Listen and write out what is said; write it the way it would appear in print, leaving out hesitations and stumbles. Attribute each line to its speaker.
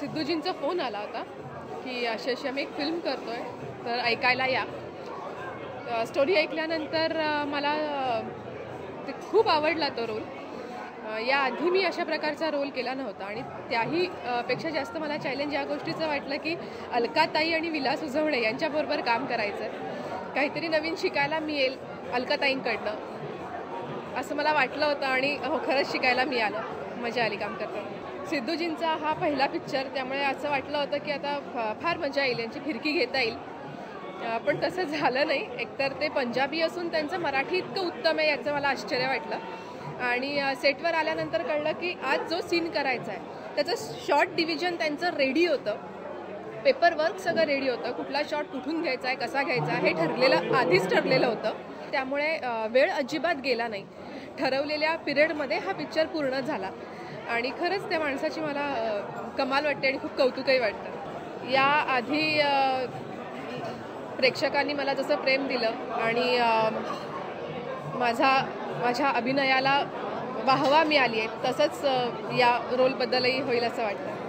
Speaker 1: सिद्धूजींचा phone आला होता की अशी आम्ही एक फिल्म करतोय तर ऐकायला या. स्टोरी ऐकल्यानंतर मला ते खूप आवडला तो रोल. याआधी मी अशा प्रकारचा रोल केला नव्हता आणि त्याही पेक्षा जास्त मला चॅलेंज या गोष्टीचं वाटलं की अलकाताई आणि विलास उजवणे यांच्याबरोबर काम करायचं. काहीतरी नवीन शिकायला मिळेल अलकाताईंकडनं असं मला वाटलं होतं आणि खरंच शिकायला मिळालं. मजा आली काम करताना. सिद्धूजींचा हा पहिला पिक्चर त्यामुळे असं वाटलं होतं की आता फार मजा येईल, यांची फिरकी घेता येईल. पण तसं झालं नाही. एकतर ते पंजाबी असून त्यांचं मराठी इतकं उत्तम आहे याचं मला आश्चर्य वाटलं आणि सेटवर आल्यानंतर कळलं की आज जो सीन करायचा आहे त्याचं शॉर्ट डिव्हिजन त्यांचं रेडी होतं. पेपरवर्क सगळं रेडी होतं. कुठला शॉट कुठून घ्यायचा आहे, कसा घ्यायचा आहे हे आधीच ठरलेलं होतं. त्यामुळे वेळ अजिबात गेला नाही. ठरवलेल्या पिरियडमध्ये हा पिक्चर पूर्ण झाला आणि खरंच त्या माणसाची मला कमाल वाटते आणि खूप कौतुकही वाटतं. याआधी प्रेक्षकांनी मला जसं प्रेम दिलं आणि माझ्या अभिनयाला वाहवा मिळाली आहे तसंच या रोलबद्दलही होईल असं वाटतं.